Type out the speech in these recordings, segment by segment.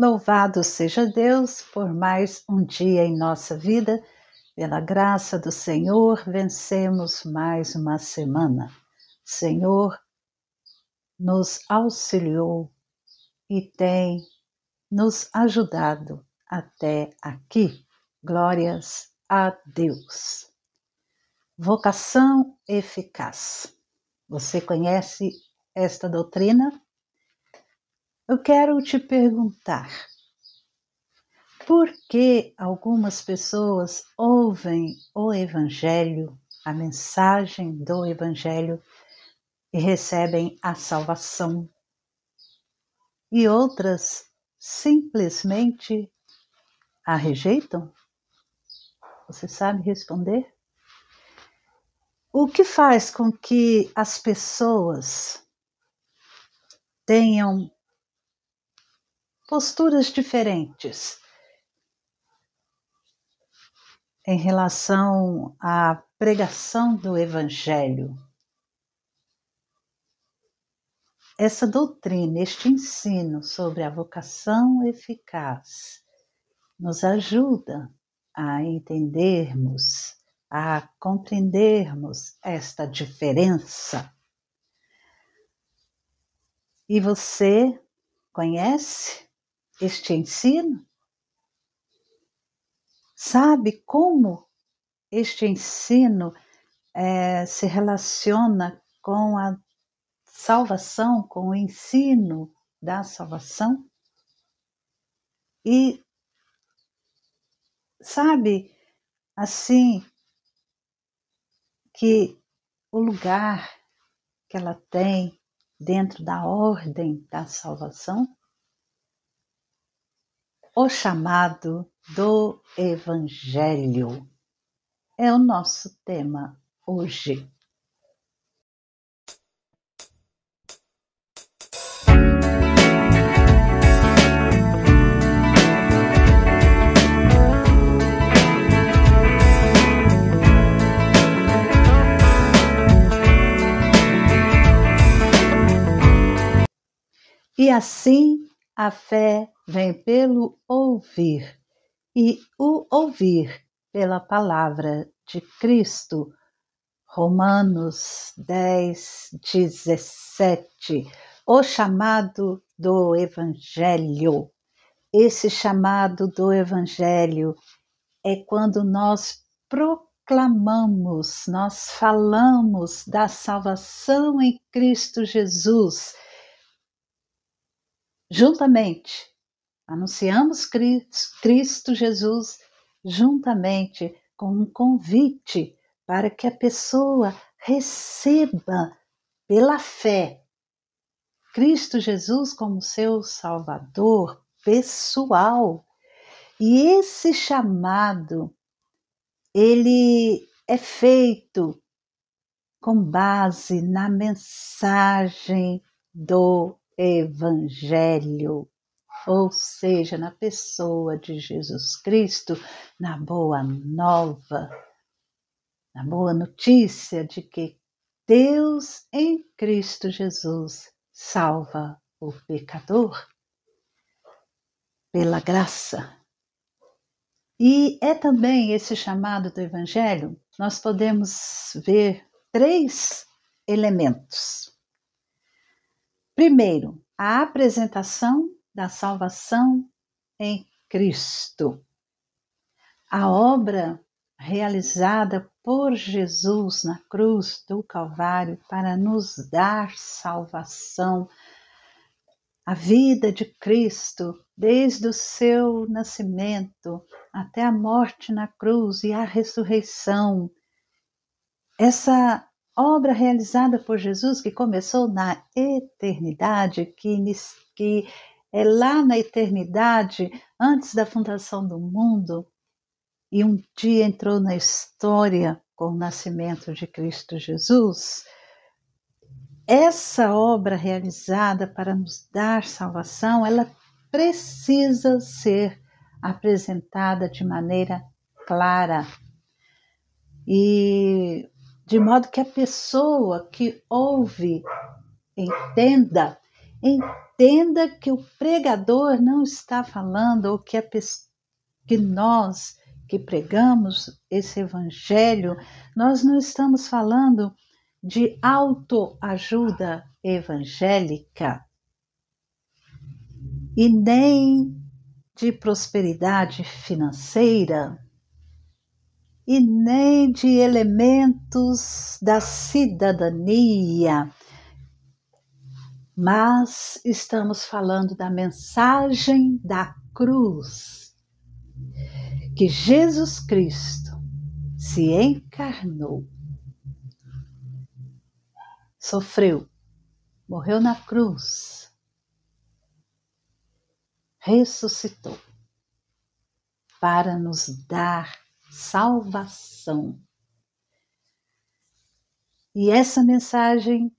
Louvado seja Deus por mais um dia em nossa vida. Pela graça do Senhor, vencemos mais uma semana. O Senhor nos auxiliou e tem nos ajudado até aqui. Glórias a Deus. Vocação eficaz. Você conhece esta doutrina? Eu quero te perguntar, por que algumas pessoas ouvem o Evangelho, a mensagem do Evangelho, e recebem a salvação, e outras simplesmente a rejeitam? Você sabe responder? O que faz com que as pessoas tenham posturas diferentes em relação à pregação do Evangelho? Essa doutrina, este ensino sobre a vocação eficaz, nos ajuda a entendermos, a compreendermos esta diferença. E você conhece este ensino? Sabe como este ensino se relaciona com a salvação, com o ensino da salvação? E sabe, assim, que o lugar que ela tem dentro da ordem da salvação? O chamado do Evangelho é o nosso tema hoje. E assim a fé vem pelo ouvir, e o ouvir pela palavra de Cristo. Romanos 10:17, o chamado do Evangelho. Esse chamado do Evangelho é quando nós proclamamos, nós falamos da salvação em Cristo Jesus. Juntamente, anunciamos Cristo Jesus juntamente com um convite para que a pessoa receba pela fé Cristo Jesus como seu Salvador pessoal. E esse chamado, ele é feito com base na mensagem do Evangelho, ou seja, na pessoa de Jesus Cristo, na boa nova, na boa notícia de que Deus em Cristo Jesus salva o pecador pela graça. E é também esse chamado do Evangelho, nós podemos ver 3 elementos. Primeiro, a apresentação da salvação em Cristo. A obra realizada por Jesus na cruz do Calvário para nos dar salvação. A vida de Cristo, desde o seu nascimento até a morte na cruz e a ressurreição. Essa obra realizada por Jesus, que começou na eternidade, que é lá na eternidade, antes da fundação do mundo, e um dia entrou na história com o nascimento de Cristo Jesus. Essa obra realizada para nos dar salvação, ela precisa ser apresentada de maneira clara. E de modo que a pessoa que ouve entenda que o pregador não está falando, ou que nós que pregamos esse evangelho, nós não estamos falando de autoajuda evangélica e nem de prosperidade financeira e nem de elementos da cidadania, mas estamos falando da mensagem da cruz, que Jesus Cristo se encarnou, sofreu, morreu na cruz, ressuscitou para nos dar salvação. E essa mensagem,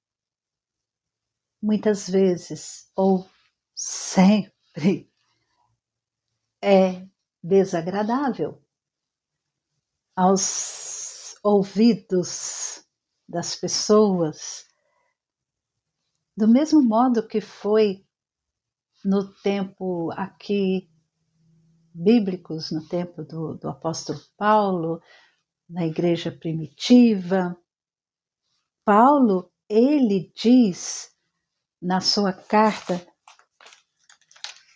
muitas vezes, ou sempre, é desagradável aos ouvidos das pessoas, do mesmo modo que foi no tempo aqui bíblicos, no tempo do apóstolo Paulo, na igreja primitiva. Paulo, ele diz na sua carta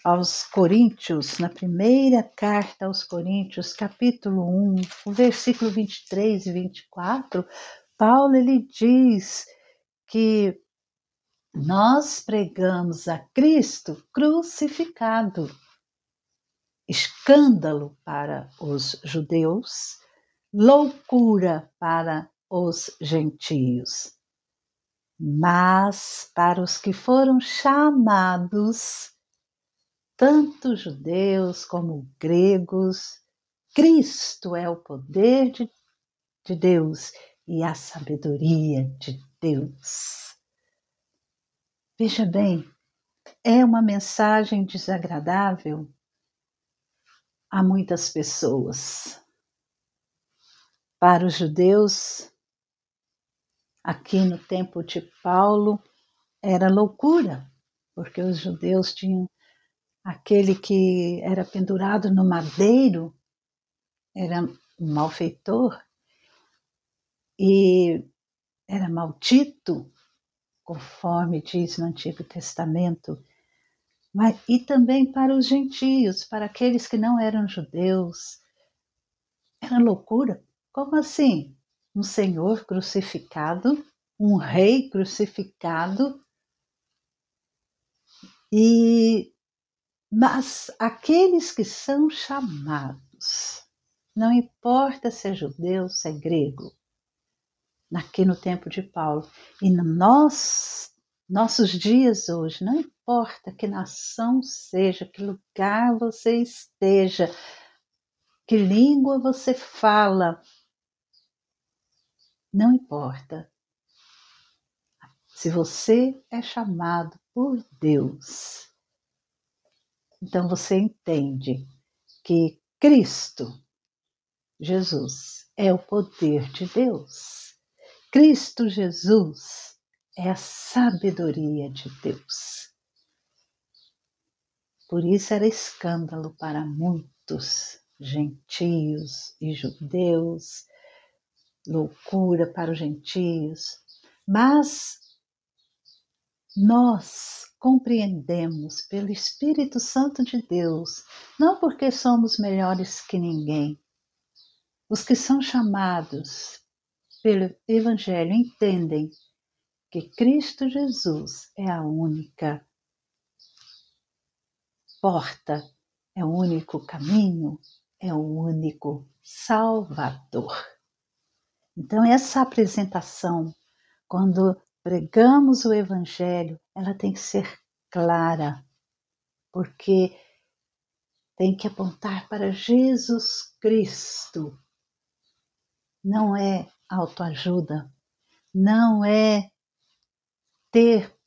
aos Coríntios, na primeira carta aos Coríntios, capítulo 1, o versículo 23 e 24, Paulo ele diz que nós pregamos a Cristo crucificado, escândalo para os judeus, loucura para os gentios. Mas para os que foram chamados, tanto judeus como gregos, Cristo é o poder de Deus e a sabedoria de Deus. Veja bem, é uma mensagem desagradável a muitas pessoas. Para os judeus, aqui no tempo de Paulo, era loucura, porque os judeus tinham aquele que era pendurado no madeiro, era um malfeitor e era maldito, conforme diz no Antigo Testamento. E também para os gentios, para aqueles que não eram judeus, era loucura. Como assim? Um Senhor crucificado, um rei crucificado, mas aqueles que são chamados, não importa se é judeu, se é grego, aqui no tempo de Paulo, e nossos dias hoje, não importa que nação seja, que lugar você esteja, que língua você fala, não importa. Se você é chamado por Deus, então você entende que Cristo, Jesus, é o poder de Deus. Cristo Jesus é a sabedoria de Deus. Por isso era escândalo para muitos gentios e judeus, loucura para os gentios, mas nós compreendemos pelo Espírito Santo de Deus, não porque somos melhores que ninguém. Os que são chamados pelo Evangelho entendem que Cristo Jesus é a única porta, é o único caminho, é o único Salvador. Então, essa apresentação, quando pregamos o Evangelho, ela tem que ser clara, porque tem que apontar para Jesus Cristo. Não é autoajuda, não é ter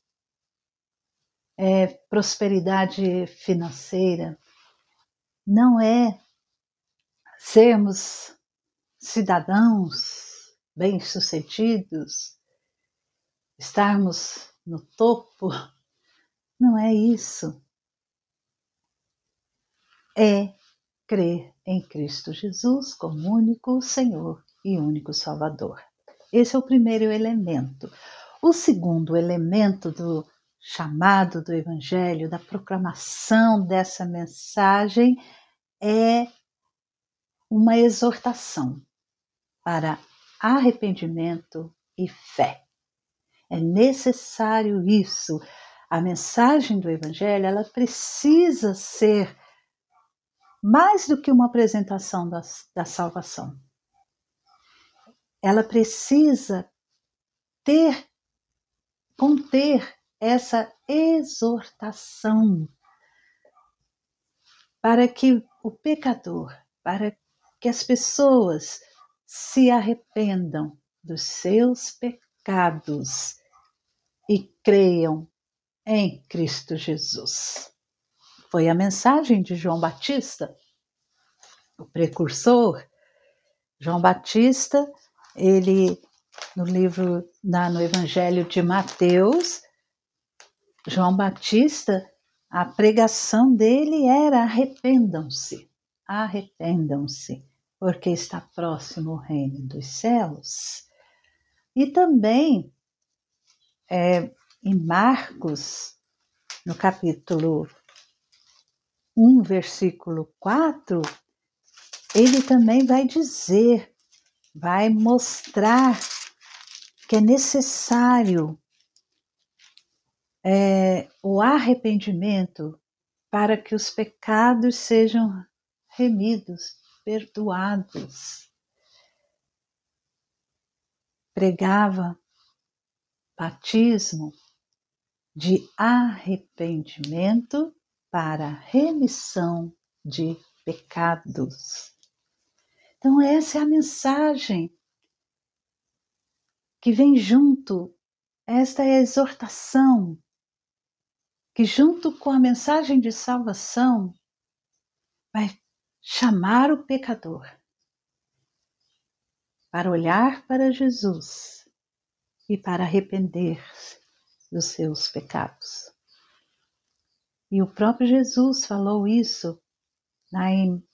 prosperidade financeira, não é sermos cidadãos bem-sucedidos, estarmos no topo. Não é isso. É crer em Cristo Jesus como único Senhor e único Salvador. Esse é o primeiro elemento. O segundo elemento do chamado do Evangelho, da proclamação dessa mensagem, é uma exortação para arrependimento e fé. É necessário isso. A mensagem do Evangelho, ela precisa ser mais do que uma apresentação da salvação. Ela precisa conter essa exortação para que o pecador, para que as pessoas se arrependam dos seus pecados e creiam em Cristo Jesus. Foi a mensagem de João Batista, o precursor. João Batista, ele no Evangelho de Mateus, João Batista, a pregação dele era arrependam-se, porque está próximo o reino dos céus. E também em Marcos, no capítulo 1, versículo 4, ele também vai mostrar que é necessário o arrependimento para que os pecados sejam remidos, perdoados. Pregava batismo de arrependimento para remissão de pecados. Então essa é a mensagem que vem junto, esta é a exortação que junto com a mensagem de salvação vai chamar o pecador para olhar para Jesus e para arrepender-se dos seus pecados. E o próprio Jesus falou isso lá em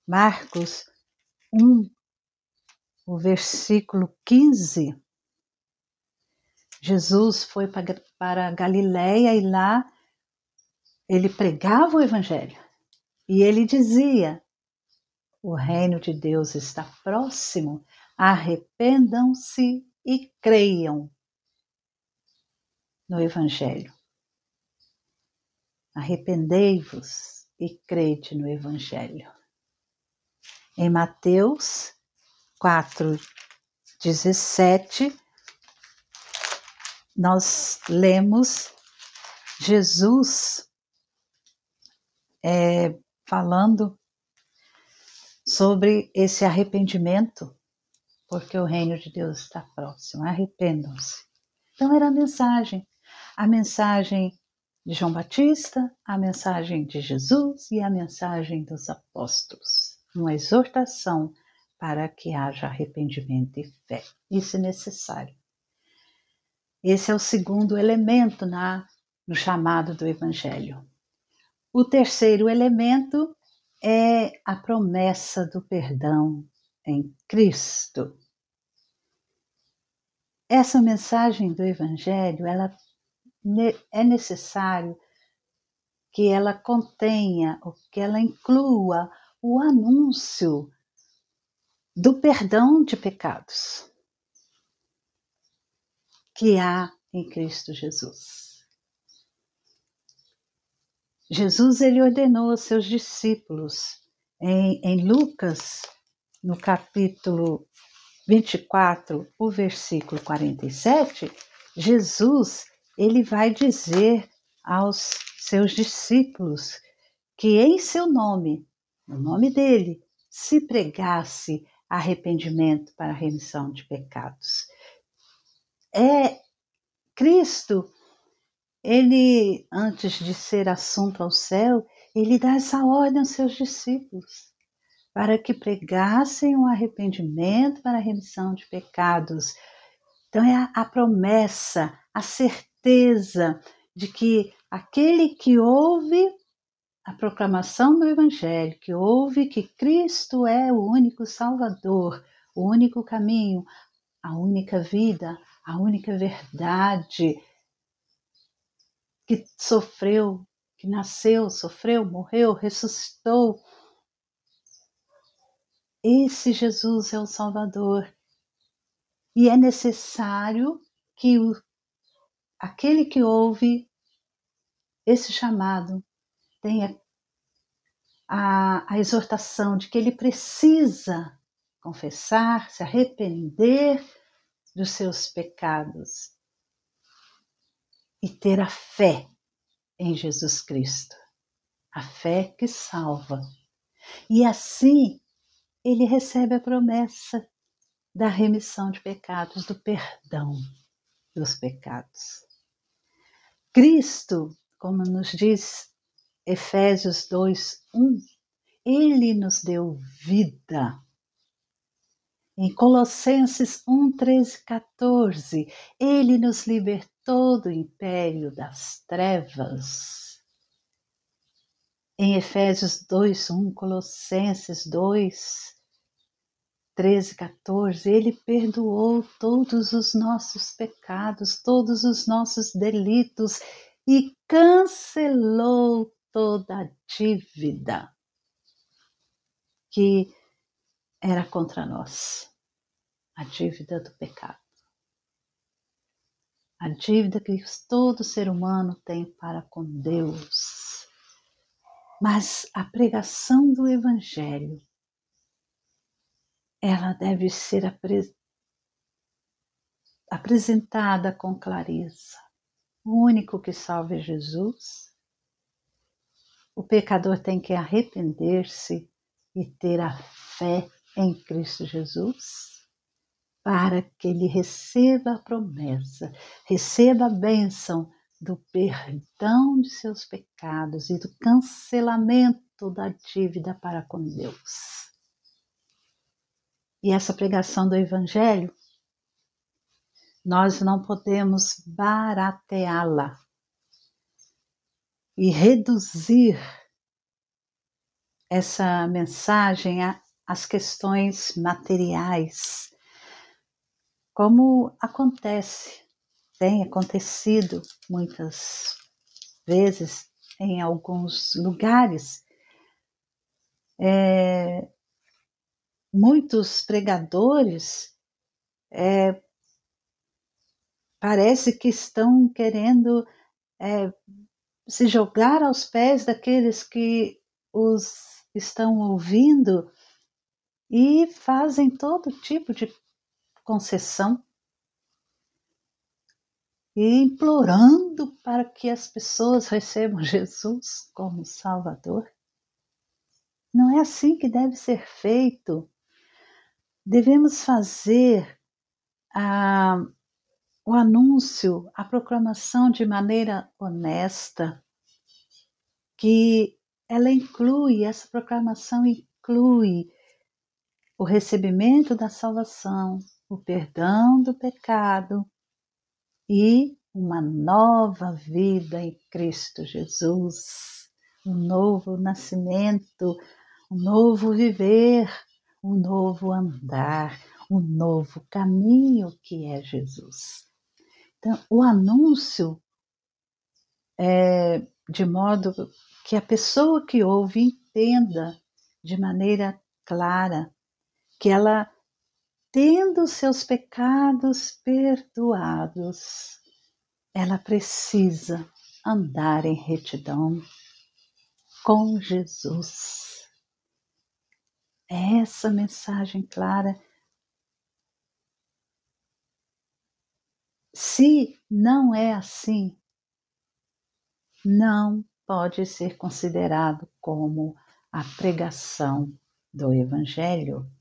Marcos 1, o versículo 15. Jesus foi para Galiléia e lá ele pregava o Evangelho. E ele dizia: o reino de Deus está próximo, arrependam-se e creiam no Evangelho. Arrependei-vos e crede no Evangelho. Em Mateus 4:17, nós lemos Jesus falando sobre esse arrependimento, porque o reino de Deus está próximo, arrependam-se. Então era a mensagem de João Batista, a mensagem de Jesus e a mensagem dos apóstolos. Uma exortação para que haja arrependimento e fé. Isso é necessário. Esse é o segundo elemento no chamado do Evangelho. O terceiro elemento é a promessa do perdão em Cristo. Essa mensagem do Evangelho, é necessário que ela contenha, ou que ela inclua o anúncio do perdão de pecados que há em Cristo Jesus. Jesus ele ordenou aos seus discípulos em Lucas, no capítulo 24, o versículo 47, Jesus ele vai dizer aos seus discípulos que em seu nome, no nome dele, se pregasse arrependimento para a remissão de pecados. Cristo, ele, antes de ser assunto ao céu, ele dá essa ordem aos seus discípulos. para que pregassem o arrependimento para a remissão de pecados. Então é a promessa, a certeza de que aquele que ouve a proclamação do Evangelho, que ouve que Cristo é o único Salvador, o único caminho, a única vida, a única verdade, que sofreu, que nasceu, sofreu, morreu, ressuscitou. Esse Jesus é o Salvador. E é necessário que aquele que ouve esse chamado tenha a exortação de que ele precisa confessar, se arrepender dos seus pecados e ter a fé em Jesus Cristo, a fé que salva. E assim ele recebe a promessa da remissão de pecados, do perdão dos pecados. Cristo, como nos diz Efésios 2:1, ele nos deu vida. Em Colossenses 1:13, 14, ele nos libertou do império das trevas. Em Efésios 2:1, Colossenses 2:13, 14, ele perdoou todos os nossos pecados, todos os nossos delitos e cancelou toda a dívida que era contra nós, a dívida do pecado. A dívida que todo ser humano tem para com Deus. Mas a pregação do Evangelho, ela deve ser apresentada com clareza. O único que salva é Jesus. O pecador tem que arrepender-se e ter a fé em Cristo Jesus, para que ele receba a promessa, receba a bênção do perdão de seus pecados e do cancelamento da dívida para com Deus. E essa pregação do Evangelho, nós não podemos barateá-la e reduzir essa mensagem às questões materiais, como tem acontecido muitas vezes em alguns lugares. Muitos pregadores parece que estão querendo se jogar aos pés daqueles que os estão ouvindo e fazem todo tipo de concessão e implorando para que as pessoas recebam Jesus como Salvador. Não é assim que deve ser feito. Devemos fazer o anúncio, a proclamação de maneira honesta, que essa proclamação inclui o recebimento da salvação, o perdão do pecado e uma nova vida em Cristo Jesus, um novo nascimento, um novo viver, um novo andar, um novo caminho que é Jesus. Então, o anúncio é de modo que a pessoa que ouve entenda de maneira clara que ela, tendo seus pecados perdoados, ela precisa andar em retidão com Jesus. É essa mensagem clara. Se não é assim, não pode ser considerado como a pregação do Evangelho.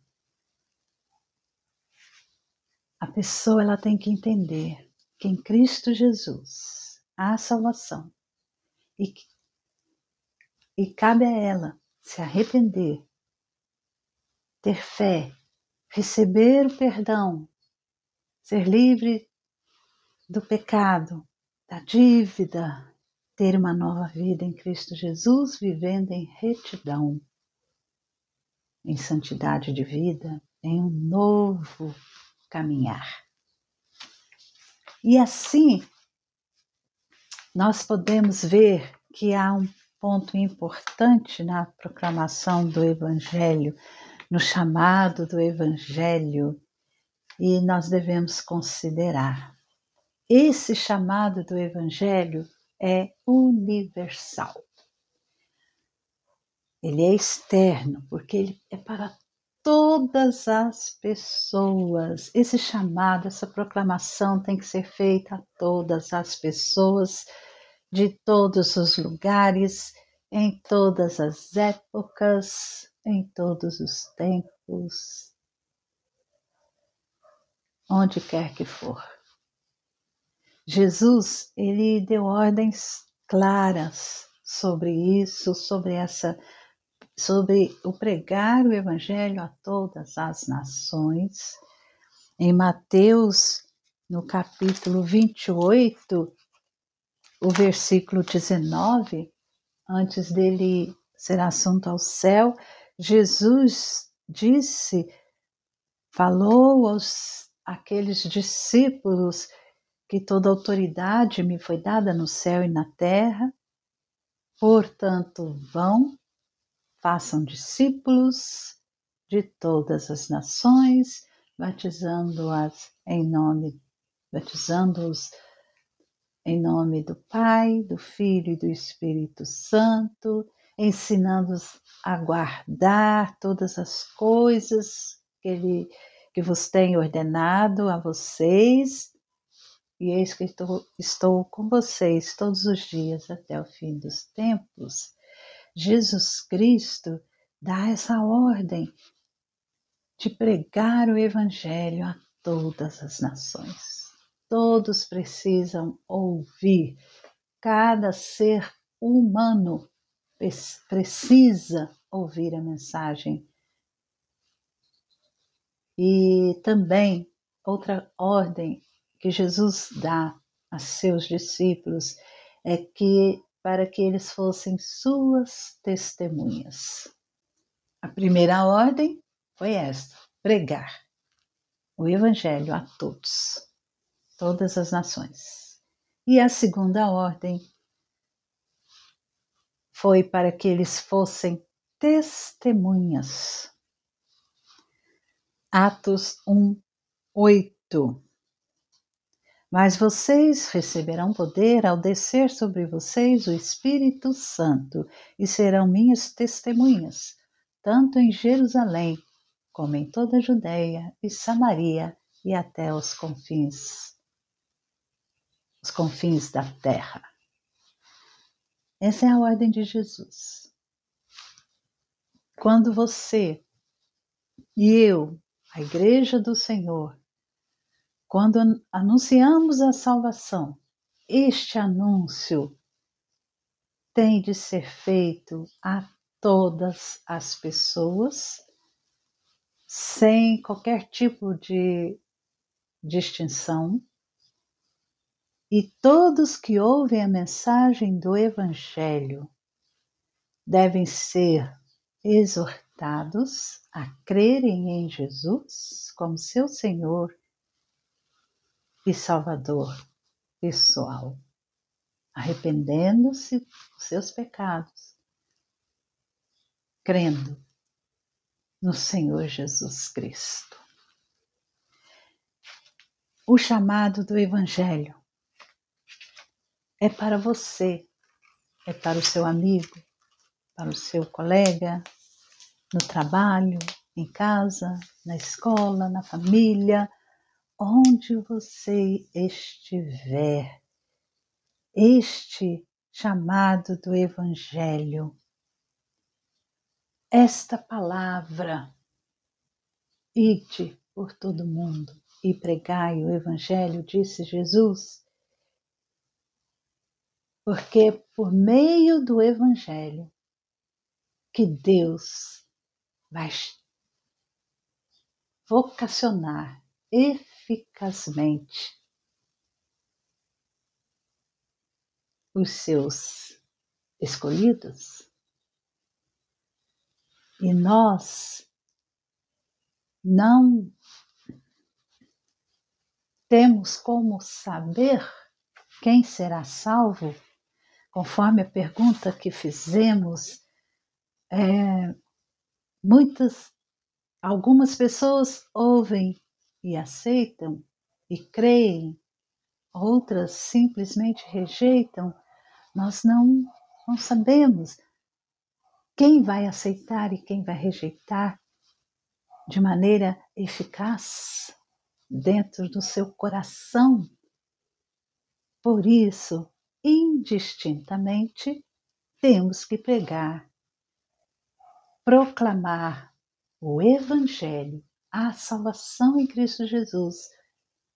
A pessoa ela tem que entender que em Cristo Jesus há salvação e cabe a ela se arrepender ter fé, receber o perdão, ser livre do pecado, da dívida, ter uma nova vida em Cristo Jesus, vivendo em retidão, em santidade de vida, em um novo caminhar. E assim, nós podemos ver que há um ponto importante na proclamação do Evangelho, no chamado do Evangelho, e nós devemos considerar. Esse chamado do Evangelho é universal. Ele é externo, porque ele é para todas as pessoas. Esse chamado, essa proclamação tem que ser feita a todas as pessoas, de todos os lugares, em todas as épocas, em todos os tempos, onde quer que for. Jesus, ele deu ordens claras sobre isso, sobre o pregar o evangelho a todas as nações. Em Mateus, no capítulo 28, o versículo 19, antes dele ser assunto ao céu, Jesus falou àqueles discípulos que toda autoridade me foi dada no céu e na terra, portanto vão, façam discípulos de todas as nações, batizando-os em nome do Pai, do Filho e do Espírito Santo, ensinando-os a guardar todas as coisas que vos tenho ordenado a vocês, e eis que estou com vocês todos os dias até o fim dos tempos. Jesus Cristo dá essa ordem de pregar o Evangelho a todas as nações. Todos precisam ouvir. Cada ser humano precisa ouvir a mensagem. E também outra ordem que Jesus dá a seus discípulos é que para que eles fossem suas testemunhas. A primeira ordem foi esta: pregar o Evangelho a todas as nações. E a segunda ordem foi para que eles fossem testemunhas. Atos 1:8. Mas vocês receberão poder ao descer sobre vocês o Espírito Santo e serão minhas testemunhas, tanto em Jerusalém, como em toda a Judeia e Samaria e até os confins da terra. Essa é a ordem de Jesus. Quando você e eu, a Igreja do Senhor, quando anunciamos a salvação, este anúncio tem de ser feito a todas as pessoas, sem qualquer tipo de distinção, e todos que ouvem a mensagem do Evangelho devem ser exortados a crerem em Jesus como seu Senhor e Salvador pessoal, arrependendo-se dos seus pecados, crendo no Senhor Jesus Cristo. O chamado do Evangelho é para você, é para o seu amigo, para o seu colega, no trabalho, em casa, na escola, na família, onde você estiver. Este chamado do Evangelho, esta palavra, ide por todo mundo e pregai o Evangelho, disse Jesus, porque é por meio do Evangelho que Deus vai vocacionar eficazmente os seus escolhidos. E nós não temos como saber quem será salvo, conforme a pergunta que fizemos. Algumas pessoas ouvem e aceitam e creem, outras simplesmente rejeitam. Nós não sabemos quem vai aceitar e quem vai rejeitar de maneira eficaz dentro do seu coração. Por isso, indistintamente, temos que pregar, proclamar o Evangelho, a salvação em Cristo Jesus,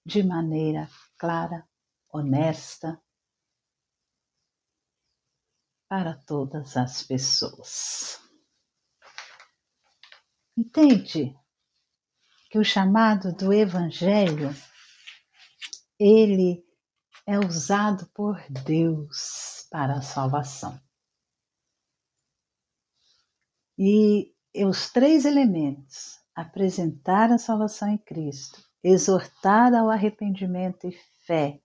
de maneira clara, honesta, para todas as pessoas. Entende que o chamado do Evangelho, ele é usado por Deus para a salvação. E os 3 elementos: apresentar a salvação em Cristo, exortar ao arrependimento e fé,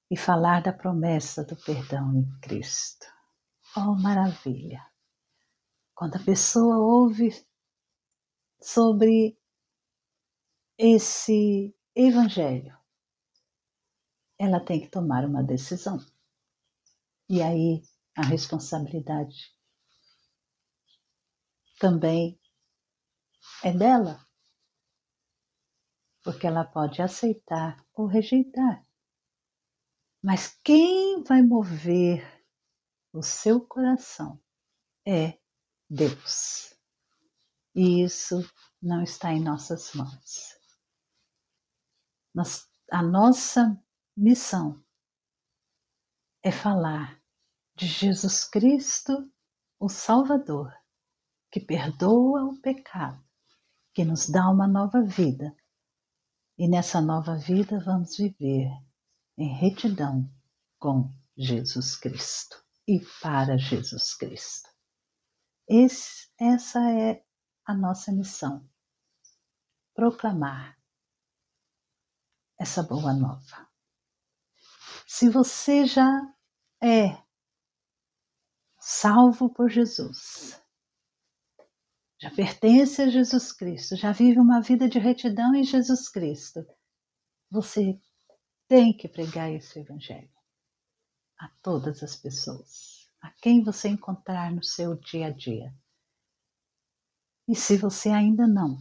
e falar da promessa do perdão em Cristo. Oh, maravilha! Quando a pessoa ouve sobre esse Evangelho, ela tem que tomar uma decisão. E aí a responsabilidade também é dela, porque ela pode aceitar ou rejeitar. Mas quem vai mover o seu coração é Deus. E isso não está em nossas mãos. A nossa missão é falar de Jesus Cristo, o Salvador, que perdoa o pecado, que nos dá uma nova vida. E nessa nova vida vamos viver em retidão com Jesus Cristo e para Jesus Cristo. Essa é a nossa missão: proclamar essa boa nova. Se você já é salvo por Jesus, já pertence a Jesus Cristo, já vive uma vida de retidão em Jesus Cristo, você tem que pregar esse Evangelho a todas as pessoas, a quem você encontrar no seu dia a dia. E se você ainda não,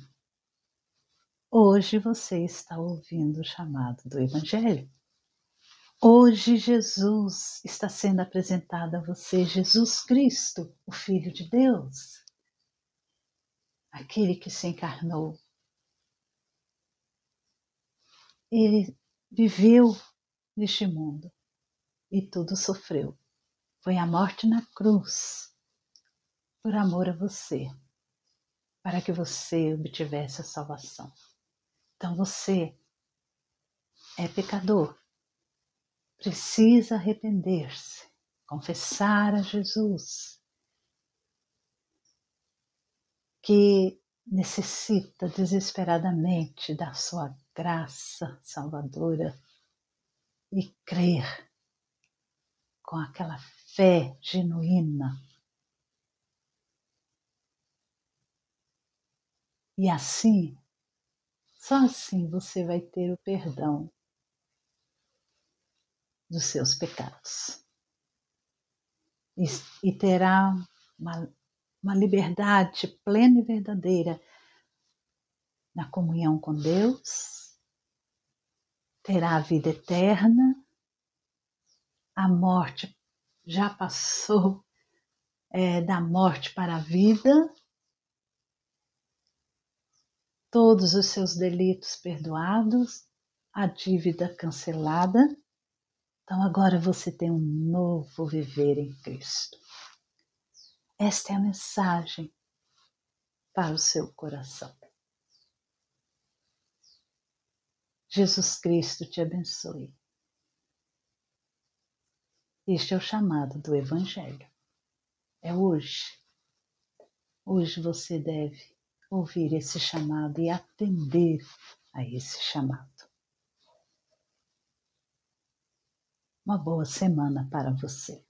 hoje você está ouvindo o chamado do Evangelho. Hoje Jesus está sendo apresentado a você, Jesus Cristo, o Filho de Deus, aquele que se encarnou. Ele viveu neste mundo e tudo sofreu. Foi a morte na cruz, por amor a você, para que você obtivesse a salvação. Então você é pecador, precisa arrepender-se, confessar a Jesus que necessita desesperadamente da sua graça salvadora e crer com aquela fé genuína. E assim, só assim você vai ter o perdão dos seus pecados. E terá uma liberdade plena e verdadeira na comunhão com Deus, terá a vida eterna, a morte já passou da morte para a vida, todos os seus delitos perdoados, a dívida cancelada. Então agora você tem um novo viver em Cristo. Esta é a mensagem para o seu coração. Jesus Cristo te abençoe. Este é o chamado do Evangelho. É hoje. Hoje você deve ouvir esse chamado e atender a esse chamado. Uma boa semana para você.